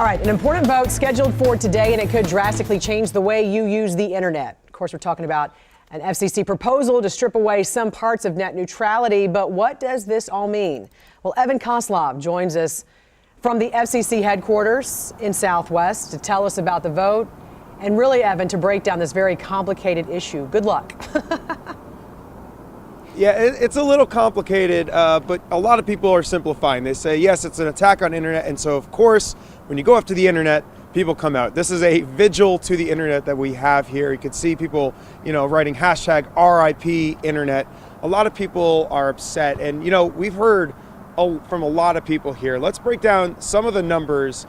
All right, an important vote scheduled for today, and it could drastically change the way you use the internet. Of course, we're talking about an FCC proposal to strip away some parts of net neutrality, but what does this all mean? Well, Evan Koslov joins us from the FCC headquarters in Southwest to tell us about the vote, and really, Evan, to break down this very complicated issue. Good luck. Yeah, it's a little complicated, but a lot of people are simplifying. They say, yes, it's an attack on internet, and so of course, when you go after the internet, people come out. This is a vigil to the internet that we have here. You can see people, writing hashtag RIP internet. A lot of people are upset, and we've heard from a lot of people here. Let's break down some of the numbers.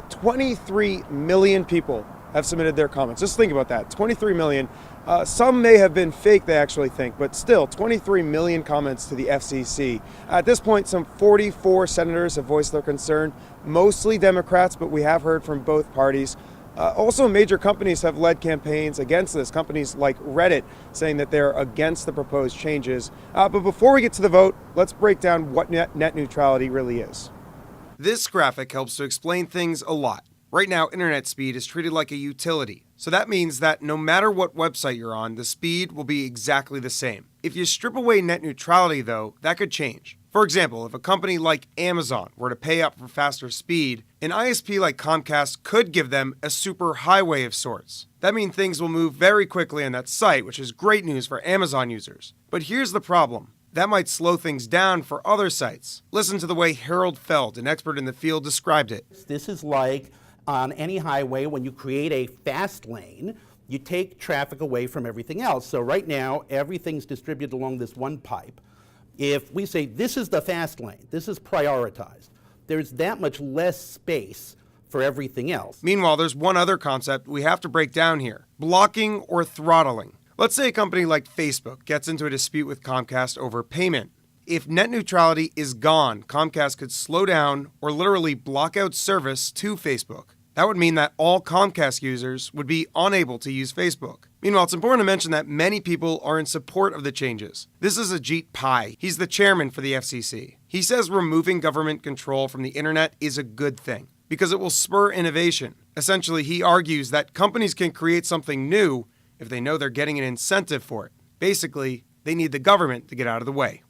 23 million people have submitted their comments. Just think about that, 23 million. Some may have been fake, they actually think, but still 23 million comments to the FCC. At this point, some 44 senators have voiced their concern, mostly Democrats, but we have heard from both parties. Also, major companies have led campaigns against this, companies like Reddit saying that they're against the proposed changes. But before we get to the vote, let's break down what net neutrality really is. This graphic helps to explain things a lot. Right now, internet speed is treated like a utility. So that means that no matter what website you're on, the speed will be exactly the same. If you strip away net neutrality, though, that could change. For example, if a company like Amazon were to pay up for faster speed, an ISP like Comcast could give them a super highway of sorts. That means things will move very quickly on that site, which is great news for Amazon users. But here's the problem. That might slow things down for other sites. Listen to the way Harold Feld, an expert in the field, described it. This is like on any highway, when you create a fast lane, you take traffic away from everything else. So right now, everything's distributed along this one pipe. If we say this is the fast lane, this is prioritized, there's that much less space for everything else. Meanwhile, there's one other concept we have to break down here: blocking or throttling. Let's say a company like Facebook gets into a dispute with Comcast over payment. If net neutrality is gone, Comcast could slow down or literally block out service to Facebook. That would mean that all Comcast users would be unable to use Facebook. Meanwhile, it's important to mention that many people are in support of the changes. This is Ajit Pai. He's the chairman for the FCC. He says removing government control from the internet is a good thing because it will spur innovation. Essentially, he argues that companies can create something new if they know they're getting an incentive for it. Basically, they need the government to get out of the way.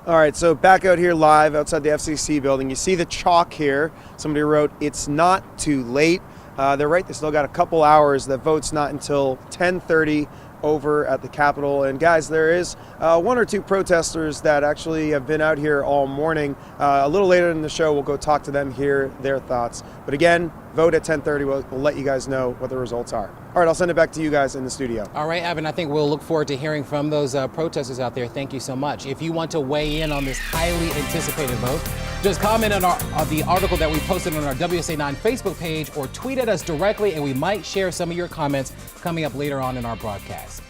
All right, so back out here live outside the FCC building, you see the chalk here. Somebody wrote, "It's not too late." They're right, they still got a couple hours. The vote's not until 10:30 over at the Capitol. And guys, there is one or two protesters that actually have been out here all morning. A little later in the show, we'll go talk to them, hear their thoughts. But again, vote at 10:30. We'll let you guys know what the results are. All right, I'll send it back to you guys in the studio. All right, Evan, I think we'll look forward to hearing from those protesters out there. Thank you so much. If you want to weigh in on this highly anticipated vote, just comment on the article that we posted on our WSA9 Facebook page or tweet at us directly, and we might share some of your comments coming up later on in our broadcast.